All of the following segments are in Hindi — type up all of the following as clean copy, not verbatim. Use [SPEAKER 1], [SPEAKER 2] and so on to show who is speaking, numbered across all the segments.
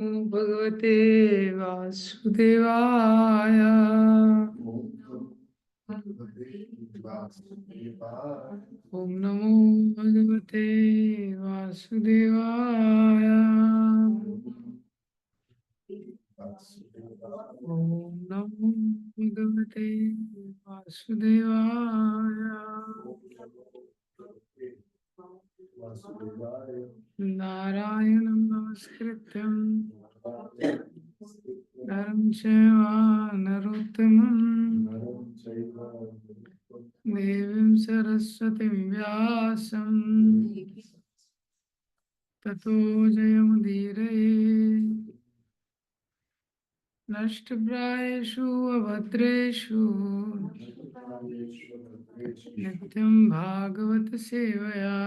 [SPEAKER 1] नमो भगवते वासुदेवाय। ओम नमो भगवते वासुदेवाय। ओम नमो भगवते वासुदेवाय। नारायणं नमस्कृत्यं नरं चैव नरोत्तमं देवीं सरस्वतीं व्यासं ततो जयमुदीरये। नष्टप्रायेषु अभद्रेषु नित्यं भागवत सेवया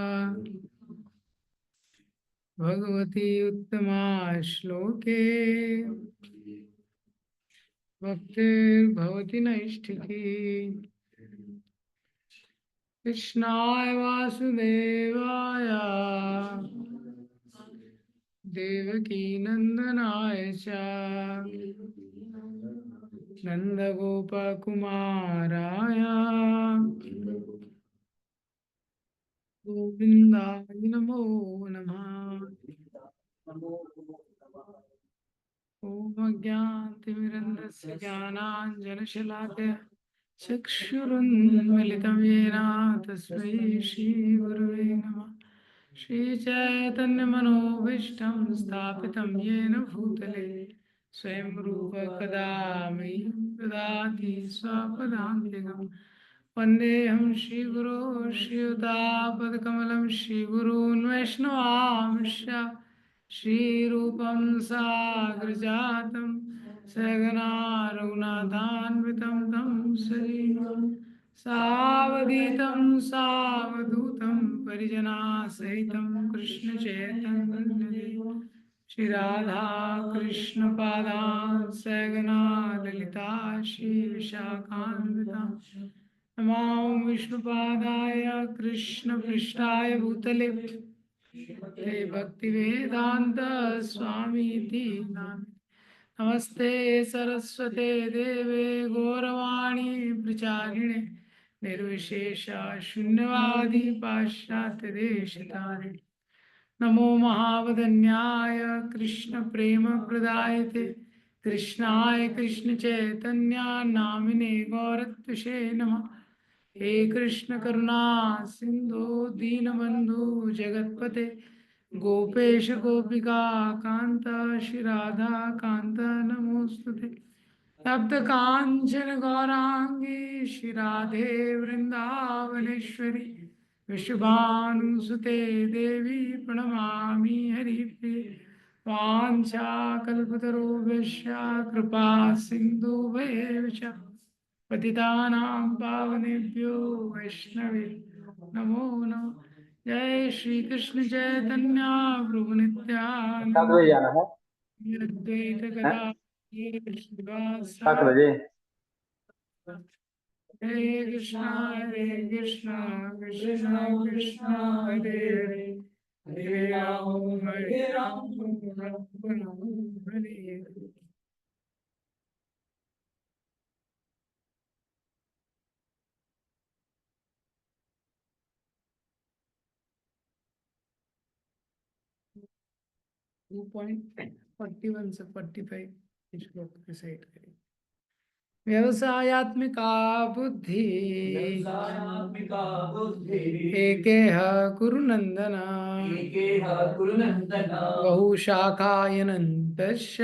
[SPEAKER 1] भगवती उत्तमा श्लोके भक्तिर्भवति नैष्ठिकी। कृष्णाय वासुदेवाय देवकी नंदनाय च नंदगोपकुमाराय गोविन्दाय नमो नमः। ॐ अज्ञानतिमिरन्धस्य ज्ञानाञ्जनशलाकया चक्षुरुन्मिलितं येन तस्मै श्रीगुरुवे नमः। श्रीचैतन्यमनोभीष्टं स्थापितं येन भूतले स्वयं रूप कदा मह्यं ददाति स्वपदान्तिकम्। वन्देऽहं श्रीगुरो श्रीयुतापदकमलं श्रीगुरून् वैष्णवांश्च श्रीरूपं साग्रजातं सहगना रघुनाथान्वितं तं सजीवं सावधीतं सावधूतं परिजनासहितं कृष्णचैतन्यदेवं श्रीराधा कृष्णपादान् सहगना ललिता श्रीविशाखान्विता नमो विष्णुपादाय कृष्णपृष्ठाय भूतले ते भक्तिवेदान्त स्वामीति नाम। नमस्ते सरस्वते देवे गौरवाणी प्रचारिणे निर्विशेष शून्यवादी पाश्चात्य देशतारिणे। नमो महावदन्याय कृष्ण प्रेम प्रदायते कृष्णाय कृष्ण चैतन्य नामिने गौरत्वसे नमः। हे कृष्ण करुणा सिंधु दीनबंधु जगतपते गोपेश गोपिका कांत श्री राधा कांत नमोस्तुते। तप्त कांचन गौरांगी श्री राधे वृंदावनेश्वरी विश्वभानुसुते देवी प्रणमामि हरिप्रिये। वाञ्छाकल्पतरुभ्यश्च कृपा सिन्धुभ्येव च पतितानां पावनेभ्यो वैष्णवे नमो नमः। जय श्री कृष्ण चैतन्य प्रभु
[SPEAKER 2] 7 बजे
[SPEAKER 1] नित्यानंद
[SPEAKER 2] जाना है।
[SPEAKER 1] अद्वैत
[SPEAKER 2] हैं?
[SPEAKER 1] गदाधर श्रीवासा
[SPEAKER 2] 7 बजे।
[SPEAKER 1] हरे कृष्णा कृष्णा कृष्णा हरे हरे हरे राम राम राम हरे हरे। 2.41 से 45 श्लोक रिसाइट करें। व्यवसायात्मिका बुद्धि एकेह कुरु नन्दन बहुशाखायनन्तश्च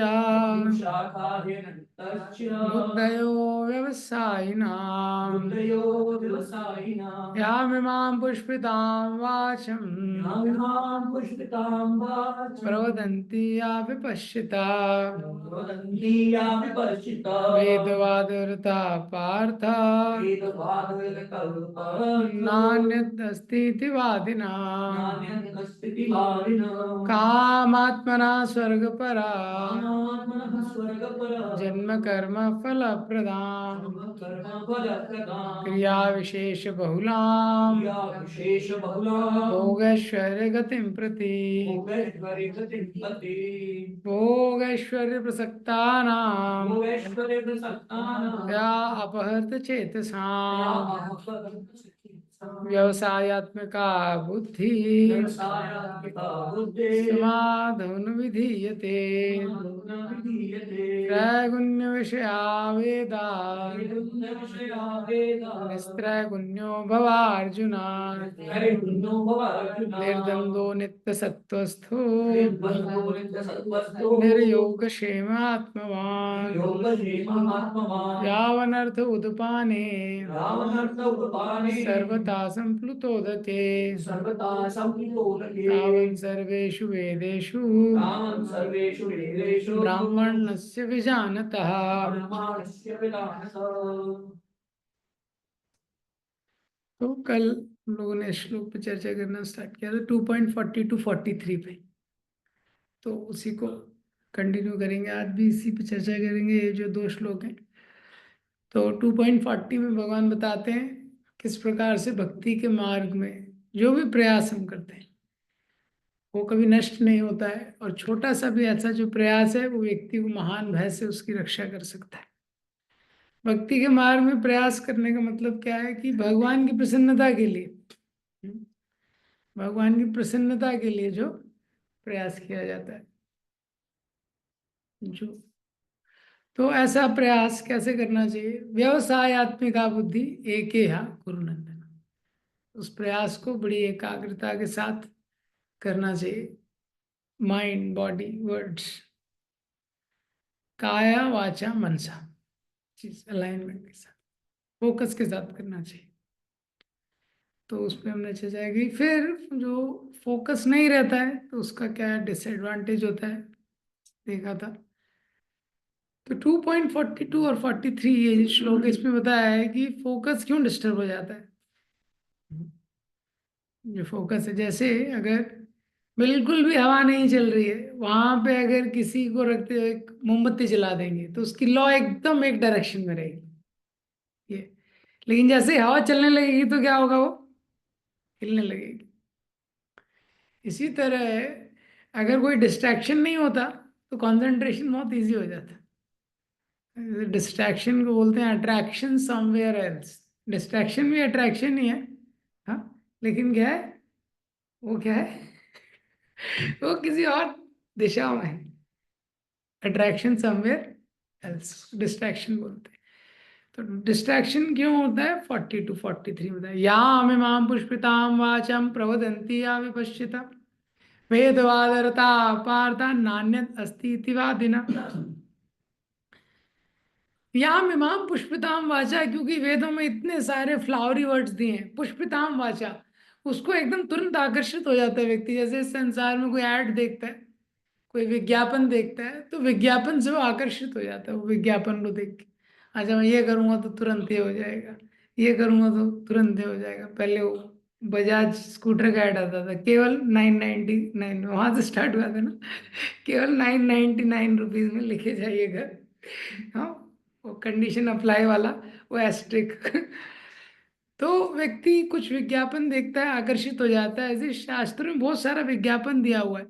[SPEAKER 1] बुद्धयो व्यवसायिनां यामिमां पुष्पितां वाचं प्रवदन्ति या विपश्चिता वेदवाद वेदवादरता पार्थ नान्यदस्तीति वादिना कामात्मना स्वर्गपरा जन्म कर्म फल प्रदान क्रिया विशेष बहुलाम भोगैश्वर्य गतिं प्रति भोगैश्वर्य प्रसक्तानां या अपहृत चेतसाम् व्यवसायात्मिका बुद्धि समाधुन विधीयते त्रैगुण्य विषया वेदा निस्त्रैगुण्यो भवार्जुन निर्द्वन्द्वो नित्यसत्त्वस्थो निर्योगक्षेमात्मवान् यावनर्थ उदपाने सर्वथा सम्प्लुतोदके तावन् सर्वेषु वेदेषु ब्राह्मणस्य विजानतः। तो कल हम लोगों ने श्लोक पे चर्चा करना स्टार्ट किया था 2.40 to 43 पे, तो उसी को कंटिन्यू करेंगे। आज भी इसी पे चर्चा करेंगे। ये जो 2 श्लोक हैं, तो 2.40 में भगवान बताते हैं किस प्रकार से भक्ति के मार्ग में जो भी प्रयास हम करते हैं वो कभी नष्ट नहीं होता है, और छोटा सा भी ऐसा जो प्रयास है वो व्यक्ति को महान भय से उसकी रक्षा कर सकता है। भक्ति के मार्ग में प्रयास करने का मतलब क्या है कि भगवान की प्रसन्नता के लिए, भगवान की प्रसन्नता के लिए जो प्रयास किया जाता है, जो तो ऐसा प्रयास कैसे करना चाहिए? व्यवसायत्मिका बुद्धि एकेहा गुरुनंदन। उस प्रयास को बड़ी एकाग्रता के साथ करना चाहिए। माइंड, बॉडी, वर्ड्स, काया वाचा मनसा, चीज अलाइनमेंट के साथ, फोकस के साथ करना चाहिए। तो उस पर हमने चर्चा की। फिर जो फोकस नहीं रहता है तो उसका क्या डिसएडवांटेज होता है देखा था। तो 2.42 और 43 ये श्लोक इसमें बताया है कि फोकस क्यों डिस्टर्ब हो जाता है। जो फोकस है, जैसे अगर बिल्कुल भी हवा नहीं चल रही है, वहां पे अगर किसी को रखते हुए एक मोमबत्ती जला देंगे तो उसकी लौ एकदम एक डायरेक्शन में रहेगी ये। लेकिन जैसे हवा चलने लगेगी तो क्या होगा, वो हिलने लगेगी। इसी तरह अगर कोई डिस्ट्रैक्शन नहीं होता तो कंसंट्रेशन बहुत इजी हो जाता है। डिस्ट्रैक्शन को बोलते हैं अट्रैक्शन समवेयर एल्स। डिस्ट्रैक्शन भी अट्रैक्शन ही है, हाँ, लेकिन क्या है, वो क्या है वो किसी और दिशा में है। अट्रैक्शन समवेयर एल्स डिस्ट्रैक्शन बोलते हैं। तो डिस्ट्रैक्शन क्यों होता है? 40 to 43 होता है। याम इमाम पुष्पिताम वाचम प्रवदंती या विपश्चिता वेदवादरता पार्था नान्यत अस्ति इति वादिना। याम इमाम पुष्पिताम वाचा, क्योंकि वेदों में इतने सारे फ्लावरी वर्ड्स दिए हैं। पुष्पिताम वाचा, उसको एकदम तुरंत आकर्षित हो जाता है व्यक्ति। जैसे इस संसार में कोई ऐड देखता है, कोई विज्ञापन देखता है, तो विज्ञापन से वो आकर्षित हो जाता है। वो विज्ञापन को देख के, अच्छा मैं ये करूंगा तो तुरंत ये हो जाएगा, ये करूंगा तो तुरंत ये हो जाएगा। पहले वो बजाज स्कूटर का ऐड आता था, केवल 999, वहां से स्टार्ट हुआ था ना, केवल 999 रुपीज में लिखे जाइए घर। हाँ, वो कंडीशन अप्लाई वाला, वो एस्ट्रिक तो व्यक्ति कुछ विज्ञापन देखता है, आकर्षित हो जाता है। ऐसे शास्त्रों में बहुत सारा विज्ञापन दिया हुआ है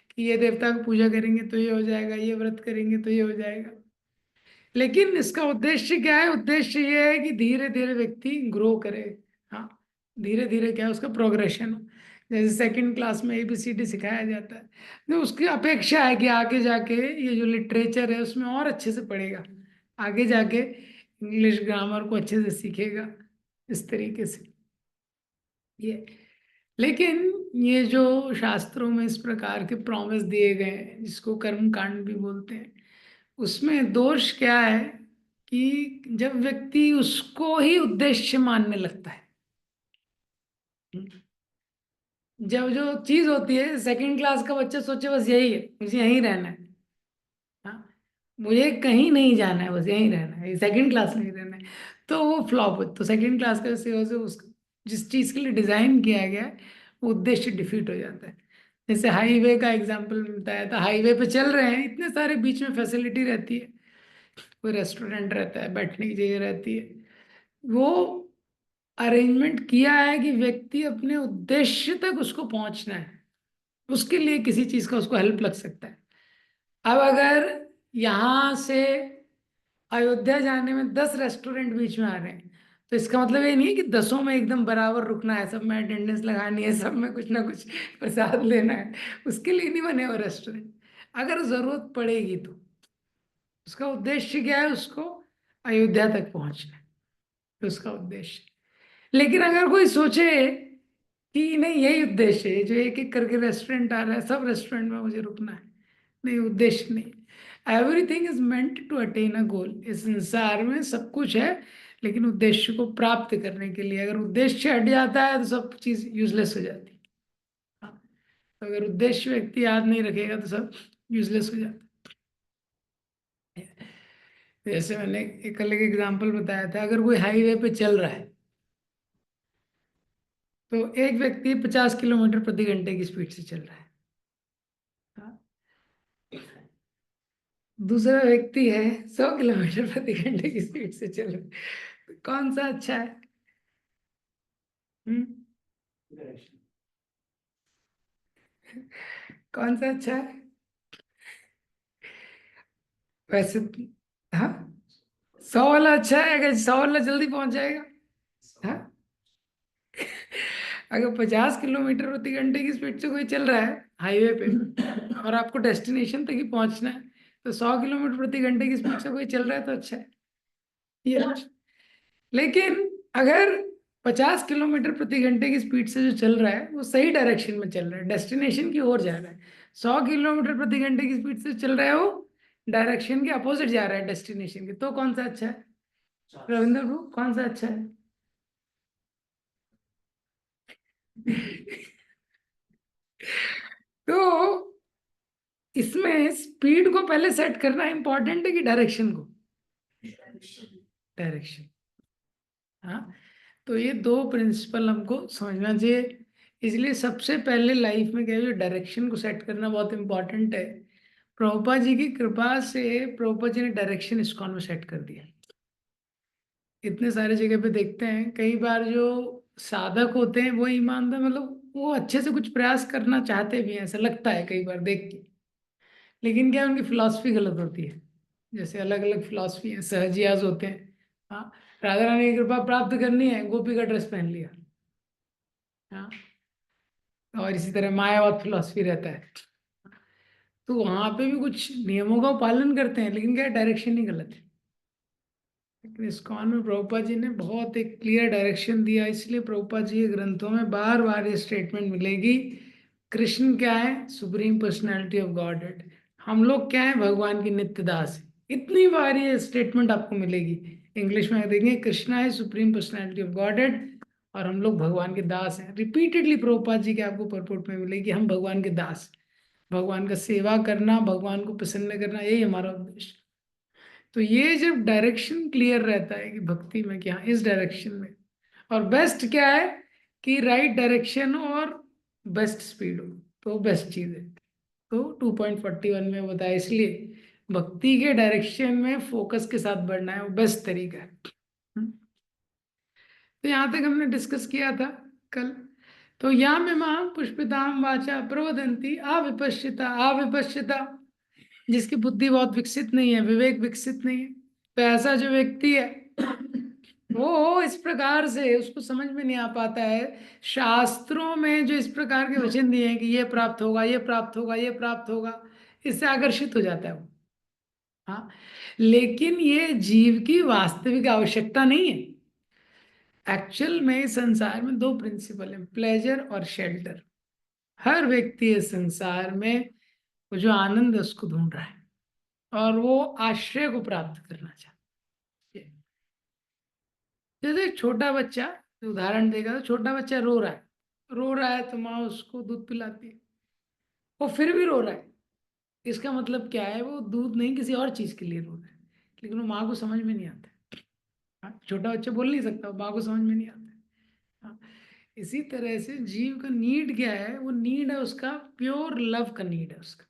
[SPEAKER 1] कि ये देवता की पूजा करेंगे तो ये हो जाएगा, ये व्रत करेंगे तो ये हो जाएगा। लेकिन इसका उद्देश्य क्या है? उद्देश्य ये है कि धीरे धीरे व्यक्ति ग्रो करे। हाँ, धीरे धीरे क्या है, उसका प्रोग्रेशन हो। जैसे सेकंड क्लास में ABCD सिखाया जाता है, तो उसकी अपेक्षा है कि आगे जाके ये जो लिटरेचर है उसमें और अच्छे से पढ़ेगा, आगे जाके इंग्लिश ग्रामर को अच्छे से सीखेगा, इस तरीके से ये। लेकिन ये जो शास्त्रों में इस प्रकार के प्रॉमिस दिए गए हैं, जिसको कर्म कांड भी बोलते हैं, उसमें दोष क्या है कि जब व्यक्ति उसको ही उद्देश्य मानने लगता है। जब जो चीज होती है, सेकंड क्लास का बच्चा सोचे बस यही है, मुझे यहीं रहना है, हाँ, मुझे कहीं नहीं जाना है, बस यहीं रहना है, सेकंड क्लास नहीं रहना है, तो वो फ्लॉप हो। तो सेकंड क्लास का सेवा से उस जिस चीज के लिए डिजाइन किया गया है वो उद्देश्य डिफीट हो जाता है। जैसे हाईवे का एग्जांपल मिलता है, तो हाईवे पे चल रहे हैं, इतने सारे बीच में फैसिलिटी रहती है, कोई रेस्टोरेंट रहता है, बैठने की जगह रहती है, वो अरेंजमेंट किया है कि व्यक्ति अपने उद्देश्य तक उसको पहुंचना है, उसके लिए किसी चीज का उसको हेल्प लग सकता है। अब अगर यहाँ से अयोध्या जाने में 10 रेस्टोरेंट बीच में आ रहे हैं, तो इसका मतलब ये नहीं है कि 10 में एकदम बराबर रुकना है, सब में अटेंडेंस लगानी है, सब में कुछ ना कुछ प्रसाद लेना है। उसके लिए नहीं बने वो रेस्टोरेंट। अगर जरूरत पड़ेगी तो उसका उद्देश्य क्या है, उसको अयोध्या तक पहुंचना है, तो उसका उद्देश्य। लेकिन अगर कोई सोचे कि नहीं यही उद्देश्य है, जो एक एक करके रेस्टोरेंट आ रहा है, सब रेस्टोरेंट में मुझे रुकना है, नहीं, उद्देश्य नहीं। Everything is meant to attain a goal. इस संसार में सब कुछ है, लेकिन उद्देश्य को प्राप्त करने के लिए, अगर उद्देश्य हट जाता है तो सब चीज यूजलेस हो जाती है। हाँ, तो अगर उद्देश्य व्यक्ति याद नहीं रखेगा तो सब यूजलेस हो जाता है। जैसे मैंने कल एक एग्जाम्पल बताया था, अगर कोई हाईवे पे चल रहा है, तो एक व्यक्ति 50 किलोमीटर प्रति घंटे की स्पीड से चल रहा है। हाँ, दूसरा व्यक्ति है 100 किलोमीटर प्रति घंटे की स्पीड से चल रहा है, तो कौन सा अच्छा है? हम्म, कौन सा अच्छा है वैसे? हाँ, 100 वाला अच्छा है, अगर 100 वाला जल्दी पहुंच जाएगा। हाँ, अगर 50 किलोमीटर प्रति घंटे की स्पीड से कोई चल रहा है हाईवे पे और आपको डेस्टिनेशन तक ही पहुंचना है, तो 100 किलोमीटर प्रति घंटे की स्पीड से कोई चल रहा है तो अच्छा है, ये अच्छा। लेकिन अगर 50 किलोमीटर प्रति घंटे की स्पीड से जो चल रहा है वो सही डायरेक्शन में चल रहा है, डेस्टिनेशन की ओर जा रहा है, 100 किलोमीटर प्रति घंटे की स्पीड से चल रहा है, वो डायरेक्शन के अपोजिट जा रहा है डेस्टिनेशन के, तो कौन सा अच्छा है? रविंद्र प्रभु, कौन सा अच्छा है? तो इसमें स्पीड को पहले सेट करना इंपॉर्टेंट है कि डायरेक्शन को? डायरेक्शन। हाँ, तो ये दो प्रिंसिपल हमको समझना चाहिए। इसलिए सबसे पहले लाइफ में क्या है, जो डायरेक्शन को सेट करना बहुत इंपॉर्टेंट है। प्रभुपाद जी की कृपा से प्रभुपाद जी ने डायरेक्शन इस्कॉन में सेट कर दिया। इतने सारे जगह पे देखते हैं, कई बार जो साधक होते हैं वो ईमानदार, मतलब वो अच्छे से कुछ प्रयास करना चाहते भी हैं, ऐसा लगता है कई बार देख के, लेकिन क्या उनकी फिलॉसफी गलत होती है। जैसे अलग अलग फिलॉसफी है, सहजियाज होते हैं। हाँ, राधा रानी की कृपा प्राप्त करनी है, गोपी का ड्रेस पहन लिया। हाँ, और इसी तरह मायावाद फिलॉसफी रहता है, तो वहां पे भी कुछ नियमों का पालन करते हैं, लेकिन क्या डायरेक्शन ही गलत है। लेकिन इस्कॉन में प्रभुपाद जी ने बहुत एक क्लियर डायरेक्शन दिया, इसलिए प्रभुपाद जी के ग्रंथों में बार बार ये स्टेटमेंट मिलेगी, कृष्ण क्या है? Supreme personality of God head. हम लोग क्या है? भगवान की नित्य दास है। इतनी बार ये स्टेटमेंट आपको मिलेगी। इंग्लिश में देखेंगे, कृष्णा है supreme personality of God head और हम लोग भगवान के दास हैं। रिपीटेडली प्रभुपाद जी के आपको परपोर्ट में मिलेगी, हम भगवान के दास, भगवान का सेवा करना, भगवान को प्रसन्न करना, यही हमारा उद्देश्य। तो ये जब डायरेक्शन क्लियर रहता है कि भक्ति में क्या, इस डायरेक्शन में, और बेस्ट क्या है कि राइट डायरेक्शन और बेस्ट स्पीड हो, तो बेस्ट चीज है। तो 2.41 में बताया, इसलिए भक्ति के डायरेक्शन में फोकस के साथ बढ़ना है, वो बेस्ट तरीका है। हम्म। तो यहाँ तक हमने डिस्कस किया था कल। तो या में मां पुष्पिताम वाचा प्रवदंती अविपश्यता, अविपश्यता जिसकी बुद्धि बहुत विकसित नहीं है, विवेक विकसित नहीं है, तो ऐसा जो व्यक्ति है वो इस प्रकार से उसको समझ में नहीं आ पाता है, शास्त्रों में जो इस प्रकार के वचन दिए हैं कि ये प्राप्त होगा, ये प्राप्त होगा, ये प्राप्त होगा, इससे आकर्षित हो जाता है वो। हाँ, लेकिन ये जीव की वास्तविक आवश्यकता नहीं है। एक्चुअल में संसार में दो प्रिंसिपल हैं, प्लेजर और शेल्टर। हर व्यक्ति इस संसार में वो जो आनंद है उसको ढूंढ रहा है, और वो आश्रय को प्राप्त करना चाहता है। जैसे एक छोटा बच्चा, उदाहरण देगा, तो छोटा बच्चा रो रहा है, रो रहा है तो माँ उसको दूध पिलाती है, वो फिर भी रो रहा है, इसका मतलब क्या है, वो दूध नहीं किसी और चीज के लिए रो रहा है, लेकिन वो माँ को समझ में नहीं आता। हाँ, छोटा बच्चा बोल नहीं सकता, माँ को समझ में नहीं आता। हाँ, इसी तरह से जीव का नीड क्या है, वो नीड है उसका प्योर लव का नीड है उसका।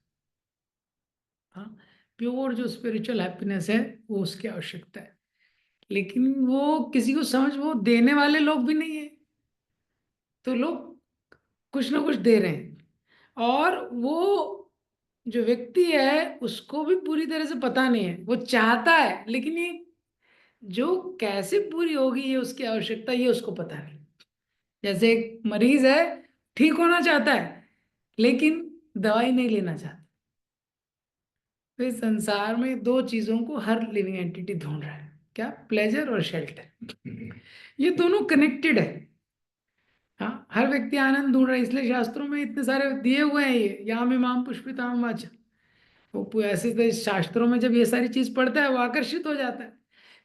[SPEAKER 1] हाँ, प्योर जो स्पिरिचुअल हैप्पीनेस है वो उसकी आवश्यकता है। लेकिन वो किसी को समझ, वो देने वाले लोग भी नहीं है, तो लोग कुछ ना कुछ दे रहे हैं, और वो जो व्यक्ति है उसको भी पूरी तरह से पता नहीं है, वो चाहता है लेकिन ये जो कैसे पूरी होगी ये उसकी आवश्यकता, ये उसको पता नहीं। जैसे एक मरीज है, ठीक होना चाहता है लेकिन दवाई नहीं लेना चाहता। तो इस संसार में दो चीजों को हर लिविंग एंटिटी ढूंढ रहा है, क्या, प्लेजर और शेल्टर। ये दोनों कनेक्टेड है। हाँ, हर व्यक्ति आनंद ढूंढ रहा है, इसलिए शास्त्रों में इतने सारे दिए हुए हैं, ये याम इमाम पुष्पिताम वाचा। ऐसे तो शास्त्रों में जब ये सारी चीज पढ़ता है वो आकर्षित हो जाता है।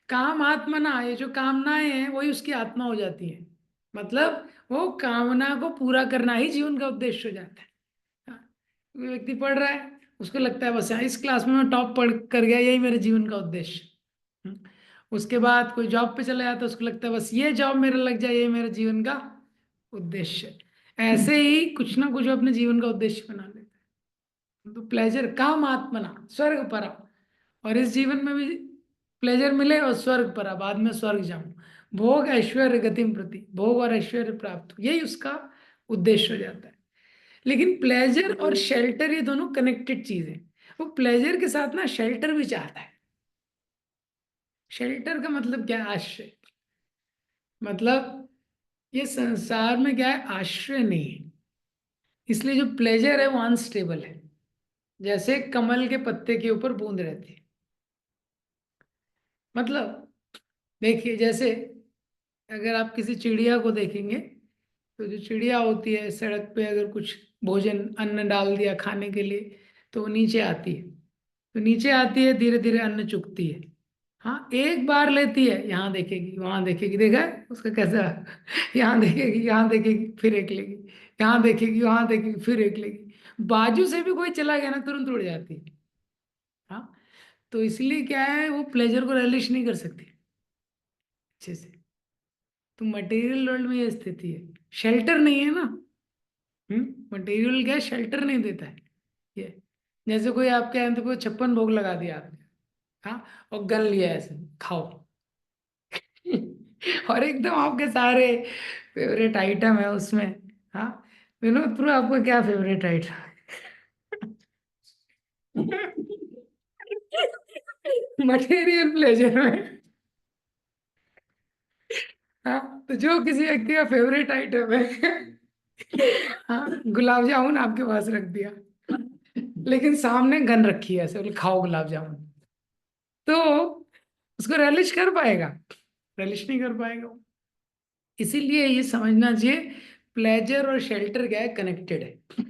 [SPEAKER 1] काम आत्मना, ये जो कामनाएं हैं वही उसकी आत्मा हो जाती है। मतलब वो कामना को पूरा करना ही जीवन का उद्देश्य हो जाता है। हाँ, कोई व्यक्ति पढ़ रहा है, उसको लगता है बस यहाँ इस क्लास में मैं टॉप पढ़ कर गया, यही मेरे जीवन का उद्देश्य। हम्म, उसके बाद कोई जॉब पे चला जाता है, उसको लगता है बस ये जॉब मेरा लग जाए, ये मेरे जीवन का उद्देश्य है। ऐसे ही कुछ ना कुछ वो अपने जीवन का उद्देश्य बना लेते हैं। तो प्लेजर, काम आत्मना, स्वर्ग परा, और इस जीवन में भी प्लेजर मिले और स्वर्ग परा, बाद में स्वर्ग जाऊं, भोग ऐश्वर्य गतिम प्रति, भोग और ऐश्वर्य प्राप्त हो, यही उसका उद्देश्य हो जाता है। लेकिन प्लेजर और शेल्टर ये दोनों कनेक्टेड चीज है। वो प्लेजर के साथ ना शेल्टर भी चाहता है। शेल्टर का मतलब क्या है, आश्रय। मतलब ये संसार में क्या है, आश्रय नहीं है, इसलिए जो प्लेजर है वो अनस्टेबल है। जैसे कमल के पत्ते के ऊपर बूंद रहती है। मतलब देखिए, जैसे अगर आप किसी चिड़िया को देखेंगे, तो जो चिड़िया होती है सड़क पे अगर कुछ भोजन अन्न डाल दिया खाने के लिए, तो वो नीचे आती है। तो नीचे आती है, धीरे धीरे अन्न चुगती है। हाँ, एक बार लेती है, यहाँ देखेगी वहां देखेगी, देखा है उसका कैसा। यहाँ देखेगी, यहाँ देखेगी, फिर एक लेगी, यहाँ देखेगी, वहां देखेगी, फिर एक लेगी। बाजू से भी कोई चला गया ना, तुरंत उड़ जाती है। हाँ, तो इसलिए क्या है, वो प्लेजर को रिलीज नहीं कर सकती अच्छे से। तो मटेरियल वर्ल्ड में ये स्थिति है, शेल्टर नहीं है ना। मटेरियल क्या, शेल्टर नहीं देता है ये। जैसे कोई आपके यहाँ तो कोई 56 भोग लगा दिया आपने, हाँ, और गन लिया ऐसे, खाओ। और एकदम आपके सारे फेवरेट आइटम है उसमें। हाँ, विनोद प्रो आपका क्या फेवरेट आइटम मटेरियल प्लेजर में। हाँ, तो जो किसी व्यक्ति का फेवरेट आइटम है, हाँ, गुलाब जामुन आपके पास रख दिया, लेकिन सामने गन रखी है ऐसे, बोले खाओ गुलाब जामुन, तो उसको relish कर पाएगा, relish नहीं कर पाएगा वो। इसीलिए ये समझना चाहिए, प्लेजर और शेल्टर क्या है, कनेक्टेड है।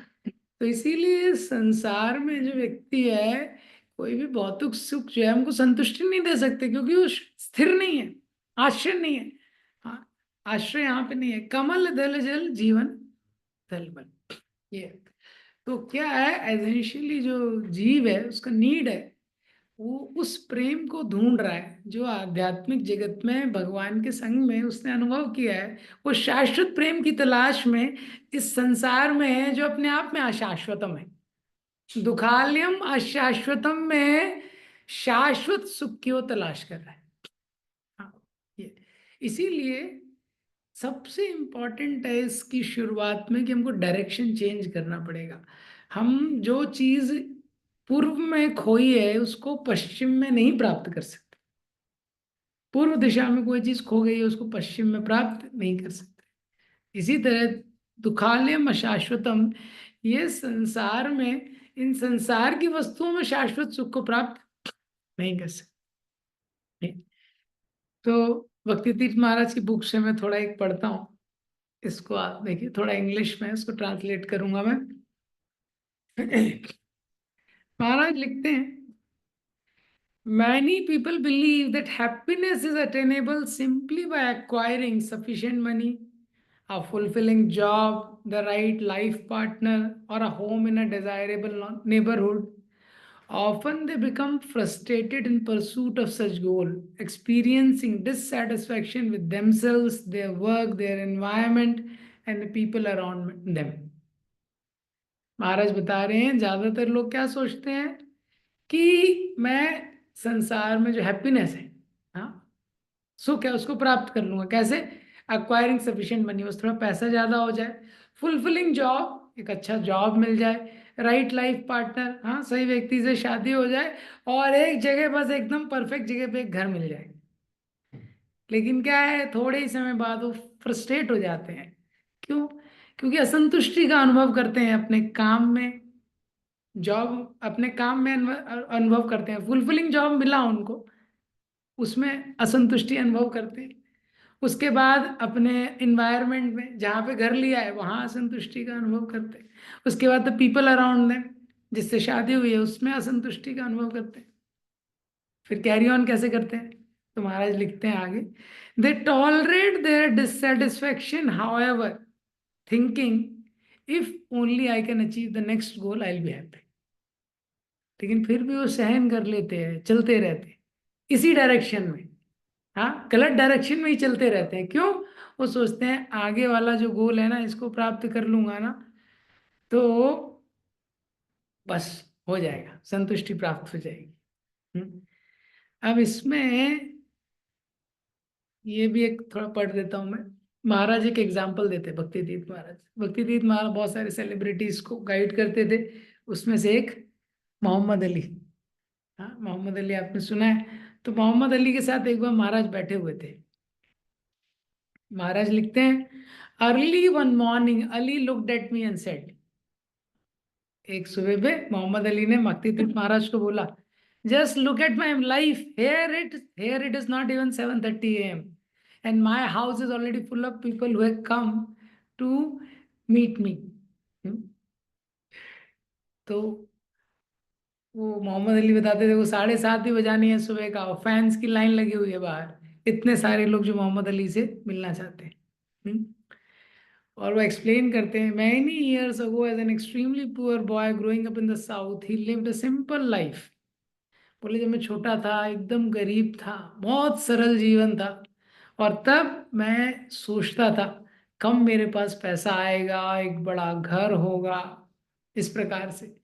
[SPEAKER 1] तो इसीलिए संसार में जो व्यक्ति है, कोई भी भौतिक सुख जो है हमको संतुष्टि नहीं दे सकते, क्योंकि वो स्थिर नहीं है, आश्रय नहीं है। हाँ, आश्रय यहाँ पे नहीं है, कमल दल जल जीवन दल बल, ये। तो क्या है, एसेंशियली जो जीव है उसका नीड है, वो उस प्रेम को ढूंढ रहा है जो आध्यात्मिक जगत में भगवान के संग में उसने अनुभव किया है। वो शाश्वत प्रेम की तलाश में इस संसार में है, जो अपने आप में अशाश्वतम है। दुखालयम अशाश्वतम में शाश्वत सुख की वो तलाश कर रहा है। हाँ, ये इसीलिए सबसे इम्पोर्टेंट है इसकी शुरुआत में कि हमको डायरेक्शन चेंज करना पड़ेगा। हम जो चीज पूर्व में खोई है उसको पश्चिम में नहीं प्राप्त कर सकते। पूर्व दिशा में कोई चीज खो गई है, उसको पश्चिम में प्राप्त नहीं कर सकते। इसी तरह दुखालयम अशाश्वतम, ये संसार में, इन संसार की वस्तुओं में शाश्वत सुख को प्राप्त नहीं कर सकते। तो भक्ति तीर्थ महाराज की बुक से मैं थोड़ा एक पढ़ता हूँ, इसको आप देखिए, थोड़ा इंग्लिश में इसको ट्रांसलेट करूंगा मैं। महाराज लिखते हैं, many people believe that happiness is attainable simply by acquiring sufficient money, a fulfilling job, the right life partner, or a home in a desirable neighborhood. Often they become frustrated in pursuit of such goal, experiencing dissatisfaction with themselves, their work, their environment, and the people around them. महाराज बता रहे हैं ज्यादातर लोग क्या सोचते हैं कि मैं संसार में जो हैप्पीनेस है, हाँ, सुख है, उसको प्राप्त कर लूंगा कैसे? अक्वायरिंग सफिशिएंट मनी, बस थोड़ा पैसा ज्यादा हो जाए, फुलफिलिंग जॉब, एक अच्छा जॉब मिल जाए, राइट लाइफ पार्टनर, हाँ, सही व्यक्ति से शादी हो जाए, और एक जगह बस एकदम परफेक्ट जगह पे एक घर मिल जाए। लेकिन क्या है, थोड़े ही समय बाद वो फ्रस्ट्रेट हो जाते हैं। क्यों? क्योंकि असंतुष्टि का अनुभव करते हैं अपने काम में, जॉब अपने काम में अनुभव करते हैं, फुलफिलिंग जॉब मिला उनको, उसमें असंतुष्टि अनुभव करते हैं। उसके बाद अपने इन्वायरमेंट में जहाँ पे घर लिया है वहाँ असंतुष्टि का अनुभव करते हैं। उसके बाद द पीपल अराउंड देम, जिससे शादी हुई है उसमें असंतुष्टि का अनुभव करते हैं। फिर कैरी ऑन कैसे करते हैं? तो महाराज लिखते हैं आगे, they tolerate their dissatisfaction however, thinking if only I can achieve the next goal I will be happy. लेकिन फिर भी वो सहन कर लेते हैं, चलते रहते हैं इसी डायरेक्शन में, हाँ, गलत डायरेक्शन में ही चलते रहते हैं। क्यों? वो सोचते हैं आगे वाला जो गोल है ना, इसको प्राप्त कर लूंगा ना तो बस हो जाएगा, संतुष्टि प्राप्त हो जाएगी। अब इसमें ये भी एक थोड़ा पढ़ देता हूँ मैं। महाराज एक एग्जाम्पल देते, भक्तितीर्थ महाराज, भक्तितीर्थ महाराज बहुत सारे सेलिब्रिटीज को गाइड करते थे, उसमें से एक मोहम्मद अली। हाँ, मोहम्मद अली आपने सुना है। तो मोहम्मद अली के साथ एक बार महाराज बैठे हुए थे। महाराज लिखते हैं, early one morning Ali looked at me and said, एक सुबह पे मोहम्मद अली ने मक्ती तीर्थ महाराज को बोला, just look at my life, here it is not even 7:30 AM and my house is already full of people who have come to meet me. तो वो मोहम्मद अली बताते थे वो 7:30 भी बजानी है सुबह का, और फैंस की लाइन लगी हुई है बाहर, इतने सारे लोग जो मोहम्मद अली से मिलना चाहते हैं। हम्म? और वो एक्सप्लेन करते हैं, many years ago as an extremely poor boy growing up in the south he lived a simple life. बोले जब मैं छोटा था एकदम गरीब था, बहुत सरल जीवन था, और तब मैं सोचता था कब मेरे पास पैसा आएगा, एक बड़ा घर होगा, इस प्रकार से।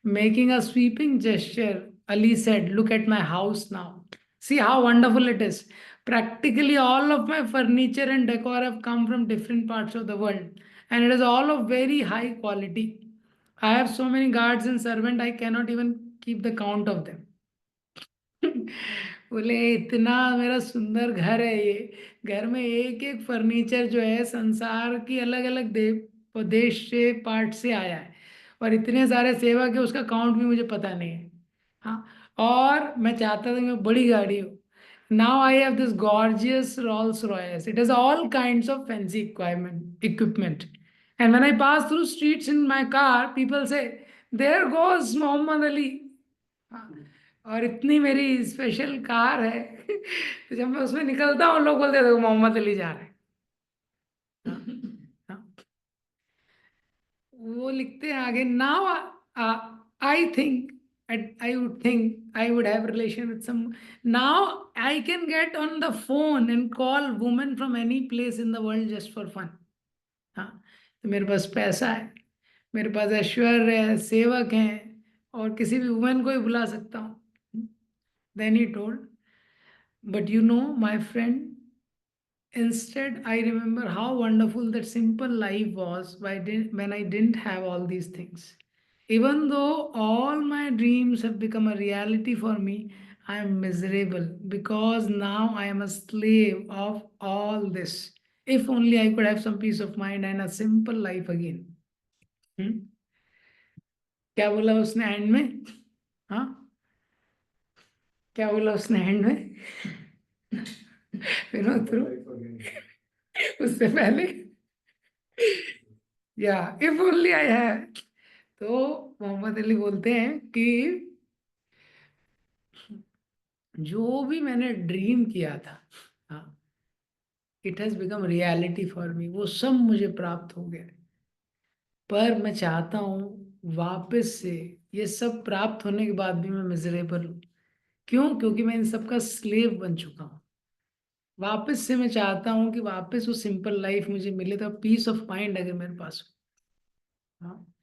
[SPEAKER 1] Making a sweeping gesture, Ali said, look at my house now, see how wonderful it is, practically all of my furniture and decor have come from different parts of the world and it is all of very high quality. I have so many guards and servants I cannot even keep the count of them. बोले इतना मेरा सुंदर घर है ये, घर में एक एक फर्नीचर जो है संसार की अलग अलग देश से पार्ट से आया है, और इतने सारे सेवा के उसका काउंट भी मुझे पता नहीं है। हाँ, और मैं चाहता था कि मैं बड़ी गाड़ी हो। Now I have this gorgeous Rolls Royce, it is all kinds of fancy equipment and when I pass through streets in my car people से, देयर गोज मोहम्मद अली। हाँ, और इतनी मेरी स्पेशल कार है तो जब मैं उसमें निकलता हूँ लोग बोलते हैं मोहम्मद अली जा रहे हैं। हाँ, हाँ। वो लिखते हैं आगे, now I think I would have relation with some. Now I can get on the phone and call women from any place in the world just for fun. हाँ, तो मेरे पास पैसा है, मेरे पास ऐश्वर्य है, सेवक हैं, और किसी भी वुमेन को ही बुला सकता हूँ। Then he told, but you know, my friend, instead I remember how wonderful that simple life was when I didn't have all these things. Even though all my dreams have become a reality for me, I am miserable because now I am a slave of all this. If only I could have some peace of mind and a simple life again. हम्म? क्या बोला उसने एंड में? हाँ, क्या बोला उसने एंड में? विनोद थ्रू, उससे पहले, या इफ ओनली आई है। तो मोहम्मद अली बोलते हैं कि जो भी मैंने ड्रीम किया था, हाँ, it has become reality for me, वो सब मुझे प्राप्त हो गया। पर मैं चाहता हूँ वापस से ये सब प्राप्त होने के बाद भी मैं मिजरेबल हूँ। क्यों? क्योंकि मैं इन सब का स्लेव बन चुका हूँ। वापस से मैं चाहता हूँ कि वापस वो सिंपल लाइफ मुझे मिले, तो पीस ऑफ माइंड अगर मेरे पास हो। हाँ,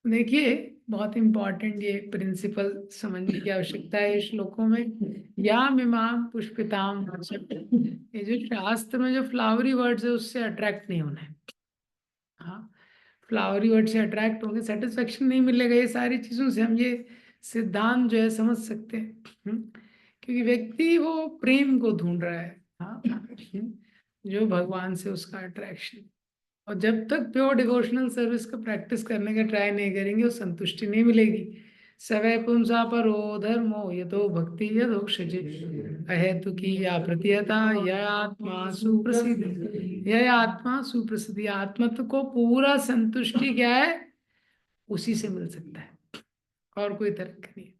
[SPEAKER 1] देखिए, बहुत इंपॉर्टेंट ये प्रिंसिपल समझने की आवश्यकता है इस श्लोकों में। या मिमाम पुष्पिताम वाचम। ये जो शास्त्र में जो फ्लावरी वर्ड्स है उससे अट्रैक्ट नहीं होना है। हाँ, फ्लावरी वर्ड से अट्रैक्ट होंगे, सेटिस्फेक्शन नहीं मिलेगा। ये सारी चीजों से हम ये सिद्धांत जो है समझ सकते हैं। क्योंकि व्यक्ति वो प्रेम को ढूंढ रहा है। हाँ, जो भगवान से उसका अट्रैक्शन। और जब तक प्योर डिवोशनल सर्विस का प्रैक्टिस करने का ट्राई नहीं करेंगे, वो संतुष्टि नहीं मिलेगी। सवै पुंसा परो धर्मो यतो भक्ति यदोक्षजे अहेतुकी या प्रतीयता यह आत्मा सुप्रसिद्ध। यह आत्मा सुप्रसिद्धि। आत्मत्व को पूरा संतुष्टि क्या है? उसी से मिल सकता है, और कोई तर्क नहीं है।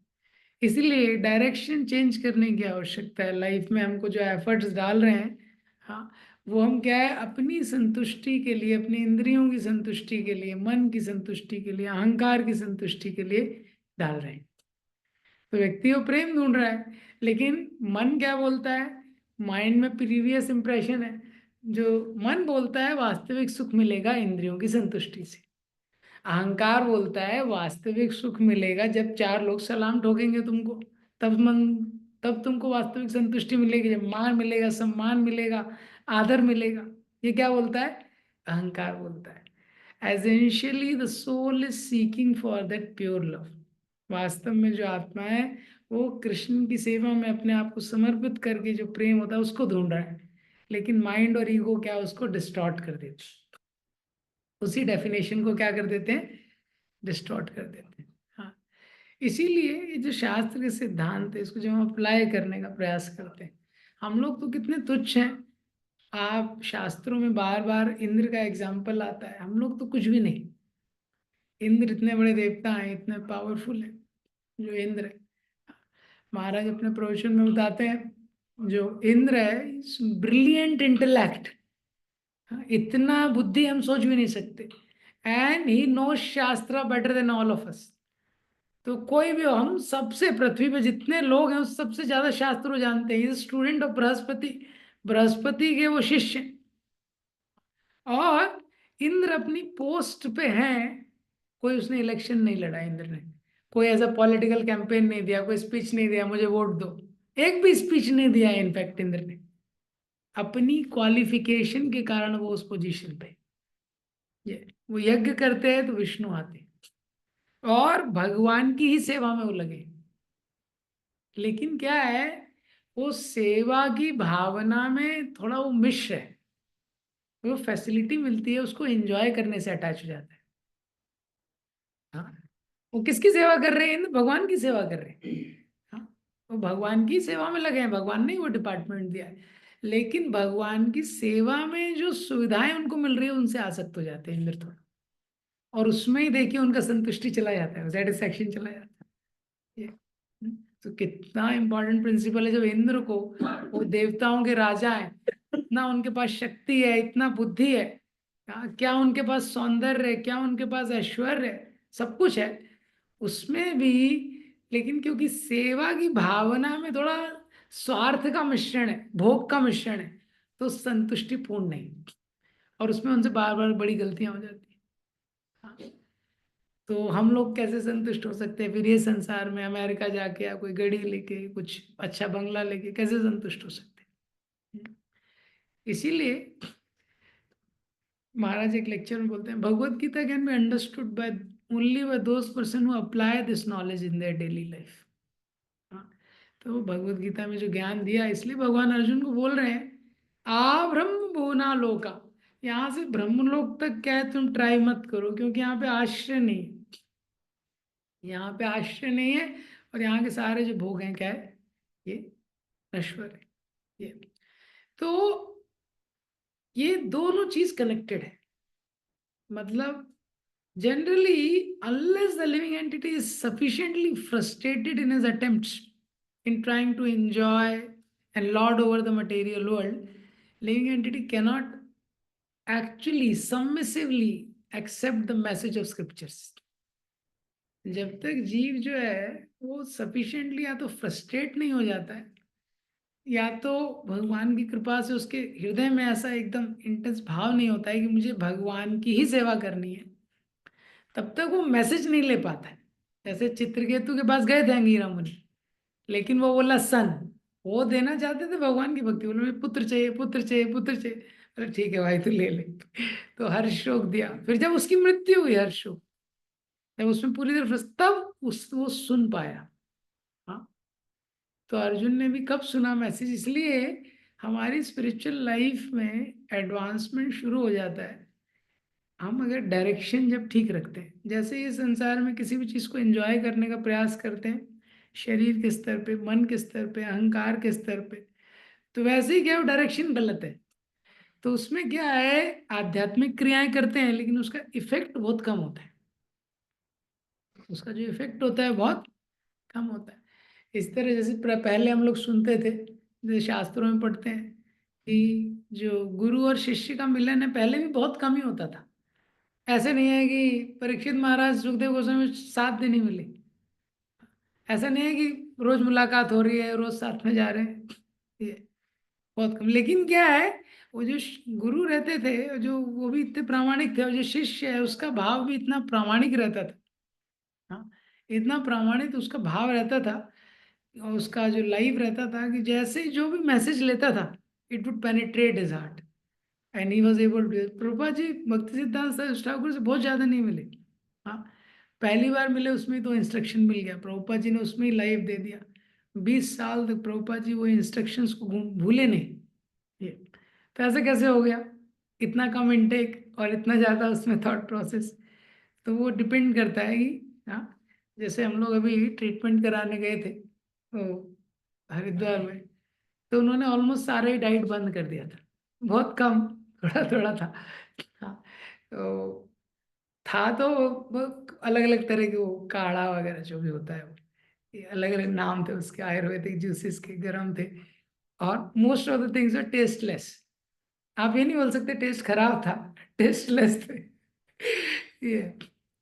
[SPEAKER 1] इसीलिए डायरेक्शन चेंज करने की आवश्यकता है लाइफ में। हमको जो एफर्ट्स डाल रहे हैं, हाँ, वो हम क्या है, अपनी संतुष्टि के लिए, अपनी इंद्रियों की संतुष्टि के लिए, मन की संतुष्टि के लिए, अहंकार की संतुष्टि के लिए डाल रहे हैं। तो व्यक्ति वो प्रेम ढूंढ रहा है, लेकिन मन क्या बोलता है? माइंड में प्रीवियस इंप्रेशन है। जो मन बोलता है वास्तविक सुख मिलेगा इंद्रियों की संतुष्टि से। अहंकार बोलता है वास्तविक सुख मिलेगा जब चार लोग सलाम ठोकेंगे तुमको, तब मन, तब तुमको वास्तविक संतुष्टि मिलेगी, जब मान मिलेगा, सम्मान मिलेगा, आदर मिलेगा। ये क्या बोलता है? अहंकार बोलता है। Essentially the soul is seeking for that pure love. वास्तव में जो आत्मा है वो कृष्ण की सेवा में अपने आप को समर्पित करके जो प्रेम होता है उसको ढूंढ रहा है। लेकिन माइंड और ईगो क्या, उसको डिस्टॉर्ट कर देते हैं। उसी डेफिनेशन को क्या कर देते हैं? डिस्टॉर्ट कर देते हैं। हाँ, इसीलिए ये जो शास्त्र के सिद्धांत है इसको जब हम अप्लाई करने का प्रयास करते हैं, हम लोग तो कितने तुच्छ हैं। आप शास्त्रों में बार बार इंद्र का एग्जाम्पल आता है, हम लोग तो कुछ भी नहीं। इंद्र इतने बड़े देवता हैं, इतने पावरफुल हैं जो इंद्र है। महाराज अपने प्रवचन में बताते हैं जो इंद्र है, ब्रिलियंट इंटेलेक्ट, इतना बुद्धि हम सोच भी नहीं सकते। एंड ही नोज शास्त्र better than all of us. तो कोई भी हो, हम सबसे पृथ्वी पे जितने लोग हैं उस सबसे ज्यादा शास्त्र वो जानते हैं। स्टूडेंट ऑफ बृहस्पति, बृहस्पति के वो शिष्य हैं। और इंद्र अपनी पोस्ट पे हैं। कोई उसने इलेक्शन नहीं लड़ा इंद्र ने, कोई ऐसा पॉलिटिकल कैंपेन नहीं दिया, कोई स्पीच नहीं दिया मुझे वोट दो। एक भी स्पीच नहीं दिया इनफैक्ट इंद्र ने। अपनी क्वालिफिकेशन के कारण वो उस पोजीशन पे। ये वो यज्ञ करते हैं तो विष्णु आते हैं और भगवान की ही सेवा में वो लगे। लेकिन क्या है, वो सेवा की भावना में थोड़ा वो मिश्र है। वो फैसिलिटी मिलती है उसको एंजॉय करने से अटैच हो जाता है। हाँ, वो किसकी सेवा कर रहे हैं? भगवान की सेवा कर रहे हैं। हाँ, वो भगवान की सेवा में लगे हैं, भगवान ने वो डिपार्टमेंट दिया है। लेकिन भगवान की सेवा में जो सुविधाएं उनको मिल रही है उनसे आसक्त हो जाते हैं इंद्र थोड़ा। और उसमें ही देखिए उनका संतुष्टि चला जाता है, सेटिस्फैक्शन चला जाता है। ये तो कितना इंपॉर्टेंट प्रिंसिपल है। जब इंद्र को, वो देवताओं के राजा है, इतना उनके पास शक्ति है, इतना बुद्धि है, क्या उनके पास सौंदर्य है, क्या उनके पास ऐश्वर्य है, सब कुछ है उसमें भी। लेकिन क्योंकि सेवा की भावना में थोड़ा स्वार्थ का मिश्रण है, भोग का मिश्रण है, तो संतुष्टि पूर्ण नहीं। और उसमें उनसे बार बार बड़ी गलतियां हो जाती हैं। तो हम लोग कैसे संतुष्ट हो सकते हैं फिर? ये संसार में अमेरिका जाके या कोई गाड़ी लेके, कुछ अच्छा बंगला लेके कैसे संतुष्ट हो सकते हैं? इसीलिए महाराज एक लेक्चर में बोलते हैं, Bhagavad Gita can be understood by only by those person who apply this knowledge in their daily life. हाँ, तो भगवत गीता में जो ज्ञान दिया, इसलिए भगवान अर्जुन को बोल रहे हैं आ ब्रह्म भुवना लोका। यहाँ से ब्रह्मलोक तक क्या है, तुम ट्राई मत करो, क्योंकि यहाँ पे आश्रय नहीं है। यहाँ पे आश्रय नहीं है। और यहाँ के सारे जो भोग हैं क्या है, ये नश्वर है। ये तो ये दोनों चीज कनेक्टेड है। मतलब generally, unless the living entity is sufficiently frustrated in his attempts in trying to enjoy and lord over the material world, living entity cannot actually submissively accept the message of scriptures. जब तक जीव जो है वो सफिशिएंटली या तो फ्रस्ट्रेट नहीं हो जाता है, या तो भगवान की कृपा से उसके हृदय में ऐसा एकदम इंटेंस भाव नहीं होता है कि मुझे भगवान की ही सेवा करनी है, तब तक वो मैसेज नहीं ले पाता है। जैसे चित्रकेतु के पास गए थे अंगीरा मुनि, लेकिन वो बोला सन, वो देना चाहते थे भगवान की भक्ति, बोले मुझे पुत्र चाहिए, पुत्र चाहिए, पुत्र चाहिए। अरे ठीक है भाई, तू ले ले। तो हर्ष शोक दिया। फिर जब उसकी मृत्यु हुई, हर्ष शोक, जब उसमें पूरी तरह तब उस वो सुन पाया। हाँ, तो अर्जुन ने भी कब सुना मैसेज, इसलिए हमारी स्पिरिचुअल लाइफ में एडवांसमेंट शुरू हो जाता है हम अगर डायरेक्शन जब ठीक रखते हैं। जैसे ये संसार में किसी भी चीज़ को एंजॉय करने का प्रयास करते हैं, शरीर के स्तर पे, मन के स्तर पे, अहंकार के स्तर पे, तो वैसे ही क्या है, डायरेक्शन गलत है। तो उसमें क्या है, आध्यात्मिक क्रियाएं करते हैं लेकिन उसका इफेक्ट बहुत कम होता है। उसका जो इफेक्ट होता है बहुत कम होता है। इस तरह जैसे पहले हम लोग सुनते थे, जैसे शास्त्रों में पढ़ते हैं कि जो गुरु और शिष्य का मिलन है पहले भी बहुत कम ही होता था। ऐसे नहीं है कि परीक्षित महाराज सुखदेव गोस्वामी 7 दिन ही मिले, ऐसा नहीं है कि रोज मुलाकात हो रही है, रोज साथ में जा रहे हैं, ये बहुत कम। लेकिन क्या है, वो जो गुरु रहते थे, जो वो भी इतने प्रामाणिक थे, और जो शिष्य है उसका भाव भी इतना प्रामाणिक रहता था। हाँ, इतना प्रामाणिक उसका भाव रहता था, और उसका जो लाइफ रहता था कि जैसे ही जो भी मैसेज लेता था, it would penetrate his heart and he was able to. Prabhupada ji Bhakti Siddhanta Saraswati Thakur से बहुत ज्यादा नहीं मिले। हाँ, पहली बार मिले उसमें तो इंस्ट्रक्शन मिल गया, प्रभुपाद जी ने उसमें ही लाइफ दे दिया। 20 साल तक प्रभुपाद जी वो इंस्ट्रक्शंस को भूले नहीं। ये तो ऐसे कैसे हो गया, इतना कम इनटेक और इतना ज्यादा उसमें थॉट प्रोसेस। तो वो डिपेंड करता है कि हाँ, जैसे हम लोग अभी ट्रीटमेंट कराने गए थे वो हरिद्वार में, तो उन्होंने ऑलमोस्ट सारा ही डाइट बंद कर दिया था, बहुत कम, थोड़ा थोड़ा था। हाँ, तो था तो अलग अलग तरह के वो काढ़ा वगैरह जो भी होता है, वो अलग अलग नाम थे उसके, आयुर्वेदिक जूसेस के, गर्म थे, और most of the things are tasteless. आप ये नहीं बोल सकते टेस्ट खराब था, टेस्टलेस थे। ये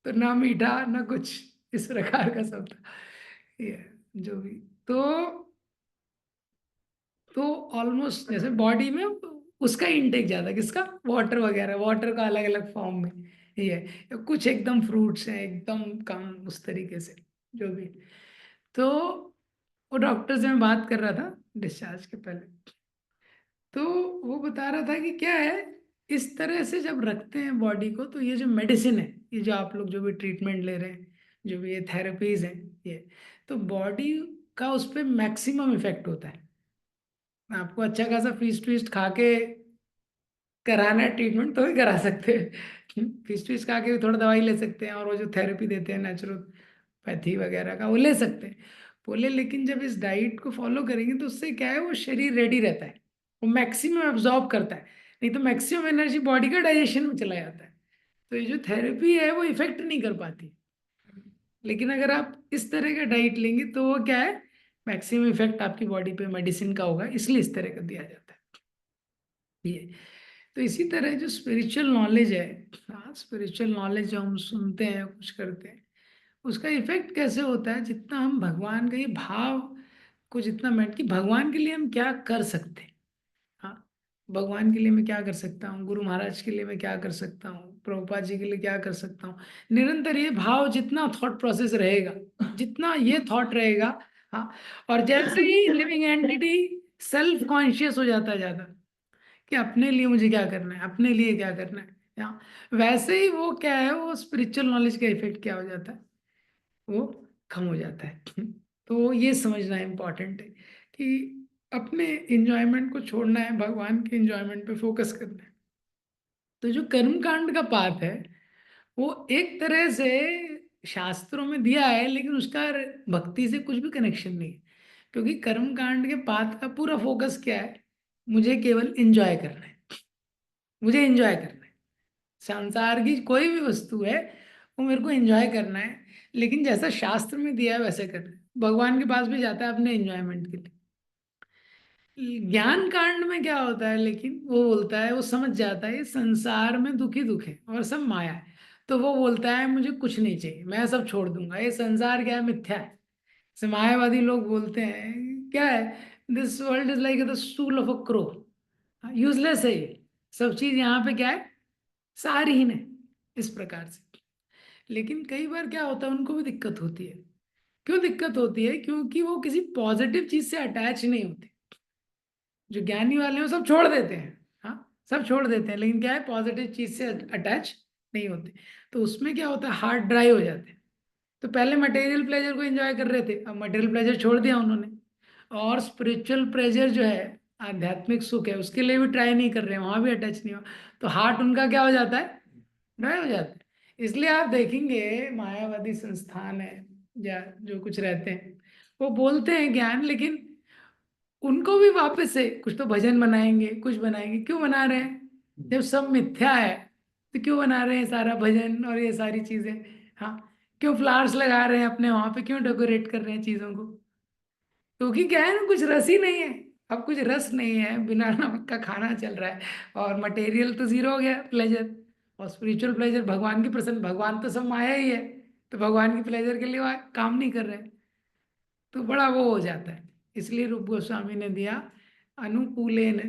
[SPEAKER 1] तो ना मीठा ना कुछ, इस प्रकार का सब था ये, जो भी। तो तो ऑलमोस्ट जैसे बॉडी में उसका इंटेक ज्यादा, किसका, वाटर वगैरह, वाटर का अलग अलग फॉर्म में ये है। कुछ एकदम फ्रूट्स हैं एकदम कम, उस तरीके से जो भी। तो वो डॉक्टर से मैं बात कर रहा था डिस्चार्ज के पहले, तो वो बता रहा था कि क्या है, इस तरह से जब रखते हैं बॉडी को, तो ये जो मेडिसिन है, ये जो आप लोग जो भी ट्रीटमेंट ले रहे हैं, जो भी ये थेरेपीज हैं, ये तो बॉडी का उस पर मैक्सिमम इफेक्ट होता है। आपको अच्छा खासा फीस ट्वीस्ट खा के कराना है ट्रीटमेंट तो ही करा सकते हैं। फीस ट्वीस्ट खा के भी थोड़ा दवाई ले सकते हैं, और वो जो थेरेपी देते हैं नेचुरोपैथी वगैरह का, वो ले सकते हैं, बोले। लेकिन जब इस डाइट को फॉलो करेंगे तो उससे क्या है, वो शरीर रेडी रहता है, वो मैक्सिमम एब्जॉर्ब करता है। नहीं तो मैक्सिमम एनर्जी बॉडी का डाइजेशन में चला जाता है, तो ये जो थेरेपी है वो इफेक्ट नहीं कर पाती। लेकिन अगर आप इस तरह का डाइट लेंगे तो वो क्या है, मैक्सिमम इफेक्ट आपकी बॉडी पे मेडिसिन का होगा, इसलिए इस तरह का दिया जाता है ये। तो इसी तरह जो स्पिरिचुअल नॉलेज है, हाँ, स्पिरिचुअल नॉलेज जो हम सुनते हैं, कुछ करते हैं, उसका इफेक्ट कैसे होता है, जितना हम भगवान का ये भाव को जितना मैट कि भगवान के लिए हम क्या कर सकते हैं। हाँ, भगवान के लिए मैं क्या कर सकता हूँ, गुरु महाराज के लिए मैं क्या कर सकता हूँ, प्रभुपाद जी के लिए क्या कर सकता हूँ। निरंतर ये भाव, जितना थॉट प्रोसेस रहेगा, जितना ये थॉट रहेगा, हाँ, और जैसे ही लिविंग एंटिटी सेल्फ कॉन्शियस हो जाता है ज्यादा, कि अपने लिए मुझे क्या करना है, अपने लिए क्या करना है, हाँ, वैसे ही वो क्या है, वो स्पिरिचुअल नॉलेज का इफेक्ट क्या हो जाता है, वो कम हो जाता है। तो ये समझना इम्पोर्टेंट है कि अपने इंजॉयमेंट को छोड़ना है, भगवान के इंजॉयमेंट पे फोकस करना है। तो जो कर्म कांड का पाठ है, वो एक तरह से शास्त्रों में दिया है, लेकिन उसका भक्ति से कुछ भी कनेक्शन नहीं है। क्योंकि कर्म कांड के पाठ का पूरा फोकस क्या है, मुझे केवल इंजॉय करना है, मुझे इंजॉय करना है। संसार की कोई भी वस्तु है, वो मेरे को एंजॉय करना है, लेकिन जैसा शास्त्र में दिया है वैसे करना है। भगवान के पास भी जाता है अपने एंजॉयमेंट के लिए। ज्ञान कांड में क्या होता है, लेकिन वो बोलता है, वो समझ जाता है ये संसार में दुख ही दुख है और सब माया है। तो वो बोलता है मुझे कुछ नहीं चाहिए, मैं सब छोड़ दूंगा, ये संसार क्या है, मिथ्या है। जैसे मायावादी लोग बोलते हैं क्या है, this world is like the stool of a crow, useless है ये, सब चीज यहाँ पे क्या है, सारहीन है, इस प्रकार से। लेकिन कई बार क्या होता है, उनको भी दिक्कत होती है। क्यों दिक्कत होती है? क्योंकि वो किसी पॉजिटिव चीज से अटैच नहीं होते। जो ज्ञानी वाले हैं वो सब छोड़ देते हैं, हाँ, सब छोड़ देते हैं, लेकिन क्या है, पॉजिटिव चीज से अटैच नहीं होते। तो उसमें क्या होता है, हार्ट ड्राई हो जाते हैं। तो पहले मटेरियल प्लेजर को एंजॉय कर रहे थे, अब मटेरियल प्लेजर छोड़ दिया उन्होंने, और स्पिरिचुअल प्लेजर जो है, आध्यात्मिक सुख है, उसके लिए भी ट्राई नहीं कर रहे हैं, वहां भी अटैच नहीं हो। तो हार्ट उनका क्या हो जाता है, ड्राई हो जाता है। इसलिए आप देखेंगे मायावादी संस्थान है या जो कुछ रहते हैं, वो बोलते हैं ज्ञान, लेकिन उनको भी वापस से कुछ तो भजन बनाएंगे, कुछ बनाएंगे। क्यों बना रहे हैं जब सब मिथ्या है? तो क्यों बना रहे हैं सारा भजन और ये सारी चीजें? हाँ, क्यों फ्लावर्स लगा रहे हैं अपने वहां पे, क्यों डेकोरेट कर रहे हैं चीजों को? क्योंकि क्या है ना, कुछ रस ही नहीं है। अब कुछ रस नहीं है, बिना नमक का खाना चल रहा है, और मटेरियल तो जीरो हो गया प्लेजर, और स्पिरिचुअल प्लेजर भगवान की प्रसन्न, भगवान तो सब माया ही है, तो भगवान की प्लेजर के लिए वो काम नहीं कर रहे, तो बड़ा वो हो जाता है। इसलिए रूप गोस्वामी ने दिया, अनुकूलेन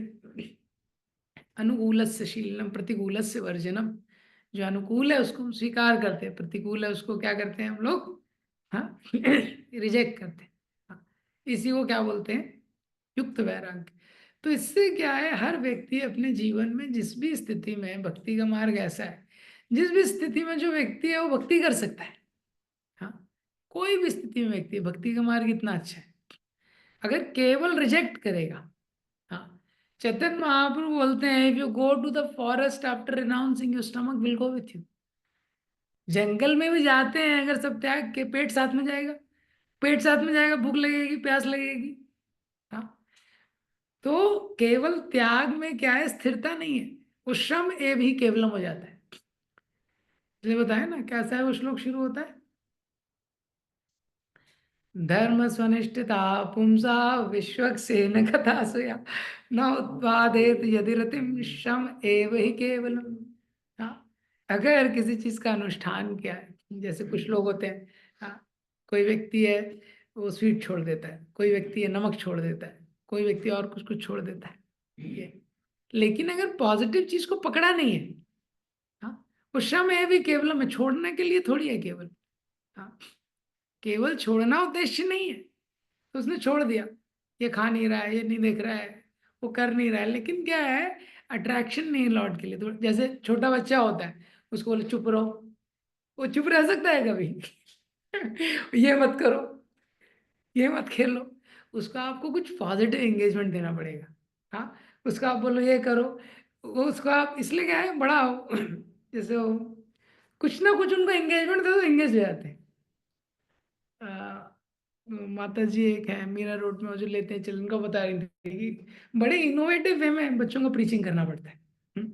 [SPEAKER 1] अनुकूलस्य शीलम प्रतिकूलस्य वर्जनम। जो अनुकूल है उसको हम स्वीकार करते हैं, प्रतिकूल है उसको क्या करते हैं हम लोग, हाँ, रिजेक्ट करते हैं। हाँ, इसी को क्या बोलते हैं, युक्त वैराग्य। तो इससे क्या है, हर व्यक्ति अपने जीवन में जिस भी स्थिति में, भक्ति का मार्ग ऐसा है, जिस भी स्थिति में जो व्यक्ति है वो भक्ति कर सकता है। हाँ, कोई भी स्थिति में व्यक्ति, भक्ति का मार्ग इतना अच्छा है। अगर केवल रिजेक्ट करेगा, हाँ, चैतन्य महाप्रभु बोलते हैं, if you go to the forest after renouncing your stomach will go with you. जंगल में भी जाते हैं अगर सब त्याग के, पेट साथ में जाएगा, पेट साथ में जाएगा, भूख लगेगी, प्यास लगेगी। हाँ, तो केवल त्याग में क्या है, स्थिरता नहीं है, वो श्रम एव ही केवलम हो जाता है। जैसे बताया ना, कैसा है वो श्लोक शुरू होता है, धर्म स्वनिष्ठिता पुंसा विश्वक्सेन कथा सुया न उत्पादेत यदि रतिम श्रम एव ही केवलम। हाँ, अगर किसी चीज का अनुष्ठान किया है, जैसे कुछ लोग होते हैं, हाँ, कोई व्यक्ति है वो स्वीट छोड़ देता है, कोई व्यक्ति है नमक छोड़ देता है, कोई व्यक्ति और कुछ कुछ छोड़ देता है, ये, लेकिन अगर पॉजिटिव चीज को पकड़ा नहीं है, हाँ, वो श्रम है भी केवल में, छोड़ने के लिए थोड़ी है केवल। हाँ, केवल छोड़ना उद्देश्य नहीं है, तो उसने छोड़ दिया, ये खा नहीं रहा है, ये नहीं देख रहा है, वो कर नहीं रहा है, लेकिन क्या है, अट्रैक्शन नहीं है लॉर्ड के लिए। तो जैसे छोटा बच्चा होता है, उसको बोले चुप रहो, वो चुप रह सकता है कभी? ये मत करो, ये मत खेलो, उसका आपको कुछ पॉजिटिव एंगेजमेंट देना पड़ेगा। हाँ, उसका आप बोलो ये करो, वो उसको आप इसलिए क्या है, बड़ा जैसे वो कुछ ना कुछ उनको एंगेजमेंट दे दो, एंगेज हो जाते हैं। माता जी एक है मीरा रोड में, वो जो लेते हैं चिल्ड्रन, को बता रही थी कि बड़े इनोवेटिव वे में बच्चों को प्रीचिंग करना पड़ता है।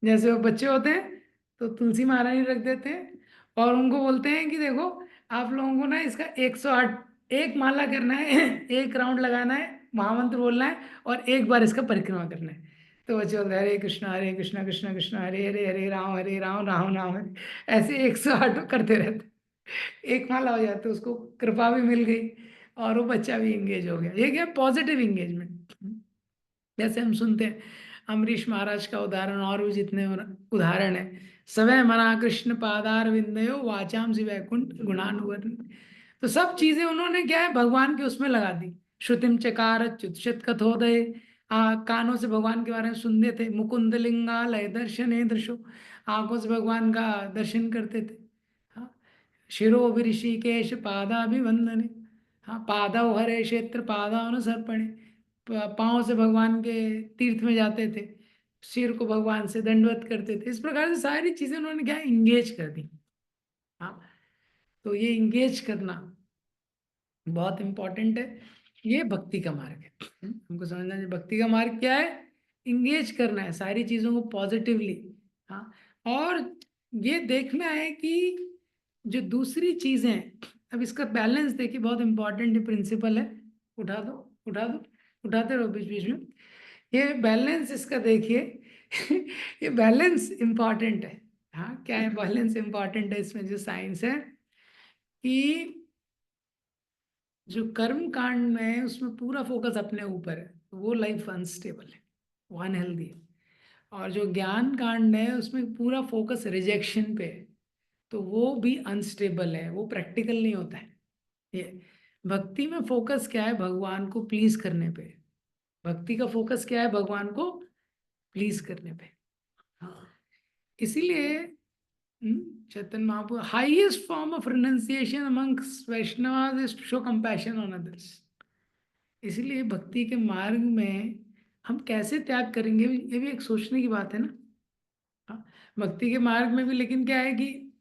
[SPEAKER 1] जैसे वो बच्चे होते हैं तो तुलसी महारानी रख देते हैं, और उनको बोलते हैं कि देखो, आप लोगों को ना इसका 108 एक माला करना है, एक राउंड लगाना है, महामंत्र बोलना है, और एक बार इसका परिक्रमा करना है। तो बच्चे बोलते हैं हरे कृष्णा कृष्णा कृष्णा हरे हरे, हरे राम राम राम हरे, ऐसे 108 करते रहते, एक माला हो जाती, उसको कृपा भी मिल गई, और वो बच्चा भी इंगेज हो गया। ये क्या, पॉजिटिव इंगेजमेंट। जैसे हम सुनते हैं अमरीश महाराज का उदाहरण, और भी जितने उदाहरण है, सवै मना कृष्ण पादार विंदयो वाचाम सी वैकुंठ गुणानुवर्ण। तो सब चीजें उन्होंने क्या है, भगवान के उसमें लगा दी। श्रुतिम चकार च्युत कथोदय, कानों से भगवान के बारे में सुनते थे, मुकुंद लिंगालय दर्शन दृशो, आंखों से भगवान का दर्शन करते थे। हाँ, शिरो ऋषिकेश पादाभिवंदने, हाँ, पादव हरे क्षेत्र पादानुसर्पणे, पाँव से भगवान के तीर्थ में जाते थे, सिर को भगवान से दंडवत करते थे। इस प्रकार से सारी चीजें उन्होंने क्या इंगेज कर दी। हाँ, तो ये इंगेज करना बहुत इंपॉर्टेंट है, ये भक्ति का मार्ग है। हमको समझना है भक्ति का मार्ग क्या है, इंगेज करना है सारी चीजों को पॉजिटिवली। हाँ, और ये देखना है कि जो दूसरी चीजें, अब इसका बैलेंस देखिए, बहुत इंपॉर्टेंट प्रिंसिपल है। उठा दो, उठा दो, उठाते रहो बीच बीच में, ये बैलेंस इसका देखिए। ये बैलेंस इंपॉर्टेंट है। हाँ, क्या है बैलेंस इंपॉर्टेंट है इसमें, जो साइंस है कि जो कर्म कांड में है उसमें पूरा फोकस अपने ऊपर है, तो वो लाइफ अनस्टेबल है, वो अनहेल्दी है। और जो ज्ञान कांड है उसमें पूरा फोकस रिजेक्शन पे है, तो वो भी अनस्टेबल है, वो प्रैक्टिकल नहीं होता है। ये भक्ति में फोकस क्या है, भगवान को प्लीज करने पे। भक्ति का फोकस क्या है, भगवान को प्लीज करने पे। हाँ, इसीलिए Chaitanya Mahaprabhu highest form of renunciation among Vaishnava is to show compassion on others. इसलिए भक्ति के मार्ग में हम कैसे त्याग करेंगे, ये भी एक सोचने की बात है ना। हाँ, भक्ति के मार्ग में भी लेकिन क्या है कि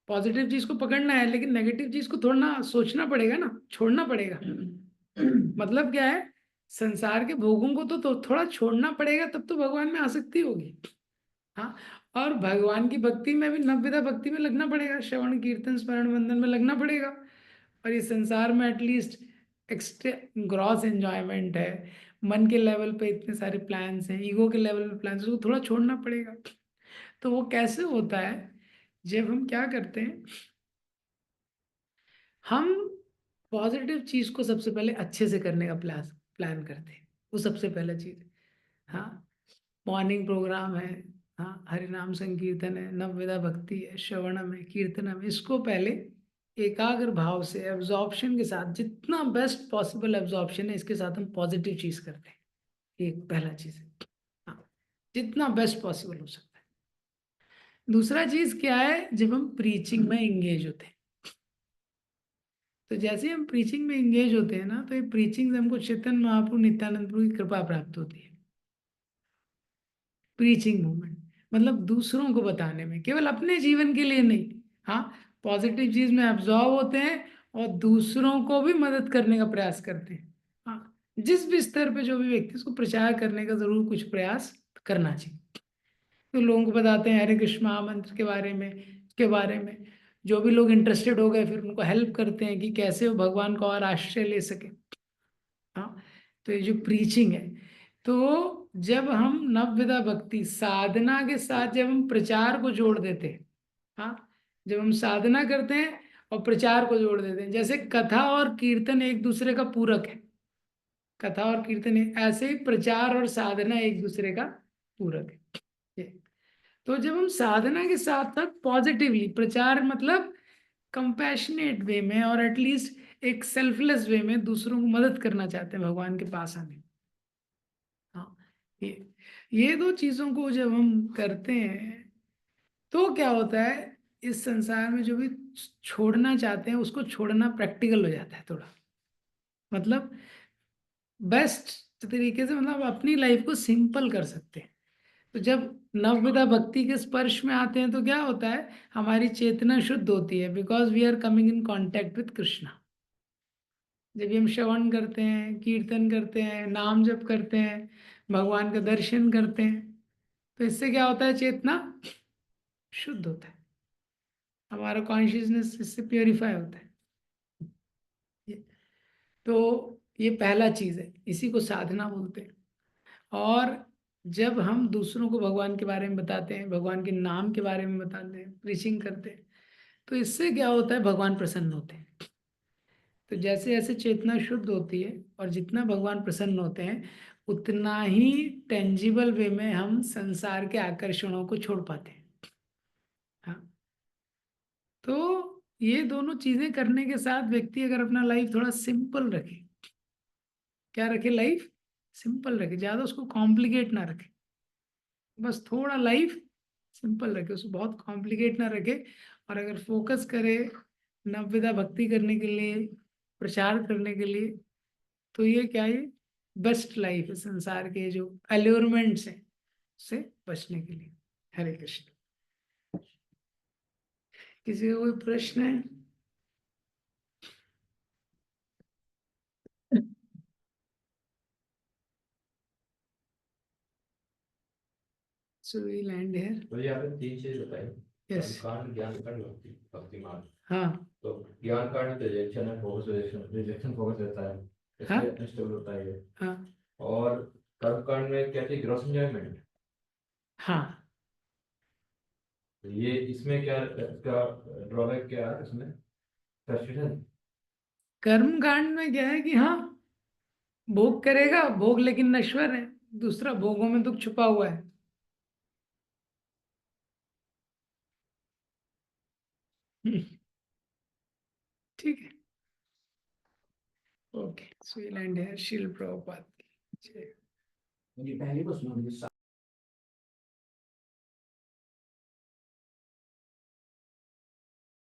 [SPEAKER 1] पॉजिटिव चीज को पकड़ना है, लेकिन नेगेटिव चीज को थोड़ा ना सोचना पड़ेगा ना, छोड़ना पड़ेगा। मतलब क्या है, संसार के भोगों को तो थोड़ा छोड़ना पड़ेगा, तब तो भगवान में आसक्ति होगी। हाँ, और भगवान की भक्ति में भी नवविधा भक्ति में लगना पड़ेगा, श्रवण कीर्तन स्मरण वंदन में लगना पड़ेगा। और ये संसार में एटलीस्ट एक्स्ट्रा ग्रॉस एंजॉयमेंट है, मन के लेवल पे इतने सारे प्लान्स हैं, ईगो के लेवल पे प्लान्स, उसको थोड़ा छोड़ना पड़ेगा। तो वो कैसे होता है, जब हम क्या करते हैं, हम पॉजिटिव चीज को सबसे पहले अच्छे से करने का प्लान प्लान करते हैं, वो सबसे पहला चीज है। हाँ, मॉर्निंग प्रोग्राम है, हाँ, हरिनाम संकीर्तन है, नवविधा भक्ति है, श्रवणम है, कीर्तनम है, इसको पहले एकाग्र भाव से एब्जॉर्प्शन के साथ, जितना बेस्ट पॉसिबल एब्जॉर्प्शन है इसके साथ हम पॉजिटिव चीज करते हैं। ये एक पहला चीज है। हाँ, जितना बेस्ट पॉसिबल हो सकता है। दूसरा चीज क्या है, जब हम प्रीचिंग में एंगेज होते हैं, तो जैसे ही हम प्रीचिंग में एंगेज होते हैं ना, तो ये प्रीचिंग से हमको चैतन्य महाप्रभु नित्यानंद प्रभु की कृपा प्राप्त होती है। प्रीचिंग मूवमेंट मतलब दूसरों को बताने में, केवल अपने जीवन के लिए नहीं। हाँ, पॉजिटिव चीज में एब्जॉर्व होते हैं और दूसरों को भी मदद करने का प्रयास करते हैं। हाँ, जिस भी स्तर पे जो भी व्यक्ति, उसको प्रचार करने का जरूर कुछ प्रयास करना चाहिए। तो लोगों को बताते हैं हरे कृष्ण महामंत्र के बारे में, के बारे में। जो भी लोग इंटरेस्टेड हो गए, फिर उनको हेल्प करते हैं कि कैसे वो भगवान का और आश्रय ले सके। हाँ, तो ये जो प्रीचिंग है, तो जब हम नवविधा भक्ति साधना के साथ जब हम प्रचार को जोड़ देते हैं, हाँ, जब हम साधना करते हैं और प्रचार को जोड़ देते हैं, जैसे कथा और कीर्तन एक दूसरे का पूरक है, कथा और कीर्तन ऐसे ही प्रचार और साधना एक दूसरे का पूरक है। ये, तो जब हम साधना के साथ साथ पॉजिटिवली प्रचार, मतलब कंपैशनेट वे में और एटलीस्ट एक सेल्फलेस वे में दूसरों को मदद करना चाहते हैं भगवान के पास आने। हाँ, ये दो चीजों को जब हम करते हैं, तो क्या होता है, इस संसार में जो भी छोड़ना चाहते हैं उसको छोड़ना प्रैक्टिकल हो जाता है थोड़ा। मतलब बेस्ट तरीके से, मतलब अपनी लाइफ को सिंपल कर सकते हैं। तो जब नवविधा भक्ति के स्पर्श में आते हैं तो क्या होता है, हमारी चेतना शुद्ध होती है, because we are coming in contact with Krishna. जब भी हम श्रवण करते हैं, कीर्तन करते हैं, नाम जप करते हैं, भगवान का दर्शन करते हैं, तो इससे क्या होता है, चेतना शुद्ध होता है, हमारा कॉन्शियसनेस इससे प्योरीफाई होता है। ये- तो ये पहला चीज है, इसी को साधना बोलते हैं। और जब हम दूसरों को भगवान के बारे में बताते हैं, भगवान के नाम के बारे में बताते हैं, प्रीचिंग करते हैं, तो इससे क्या होता है, भगवान प्रसन्न होते हैं। तो जैसे जैसे चेतना शुद्ध होती है और जितना भगवान प्रसन्न होते हैं, उतना ही टेंजिबल वे में हम संसार के आकर्षणों को छोड़ पाते हैं। हाँ, तो ये दोनों चीजें करने के साथ व्यक्ति अगर अपना लाइफ थोड़ा सिंपल रखे, क्या रखे, लाइफ सिंपल रखे, ज्यादा उसको कॉम्प्लिकेट ना रखे, बस थोड़ा लाइफ सिंपल रखे, उसको बहुत कॉम्प्लिकेट ना रखे। और अगर फोकस करे नवविधा भक्ति करने के लिए, प्रचार करने के लिए, तो ये क्या है, बेस्ट लाइफ है संसार के जो अल्योरमेंट्स हैं उससे बचने के लिए। हरे कृष्ण। किसी को कोई प्रश्न है? So we land here.
[SPEAKER 2] तो ये आपने तीन चीज बताई,
[SPEAKER 1] यस।
[SPEAKER 2] कर्मकांड, ज्ञान कांड, भक्ति भक्ति मार्ग।
[SPEAKER 1] हाँ।
[SPEAKER 2] तो ज्ञान कांड रिजेक्शन है, फोकस रिजेक्शन, रिजेक्शन फोकस रहता है,
[SPEAKER 1] हाँ।
[SPEAKER 2] इसलिए अनस्टेबल होता है ये।
[SPEAKER 1] हाँ।
[SPEAKER 2] और कर्म कांड में क्या थी, ग्रॉस एंजॉयमेंट।
[SPEAKER 1] हाँ।
[SPEAKER 2] तो ये इसमें क्या इसका ड्रॉबैक क्या है इसमें, फ्रस्ट्रेशन?
[SPEAKER 1] कर्म कांड में क्या है कि हाँ, भोग करेगा, भोग लेकिन नश्वर है। दूसरा, भोगों में दुख छुपा हुआ है। ठीक है। ओके, सो ये लैंड है शील प्रभुपाद की।
[SPEAKER 3] ये पहले को सुनो।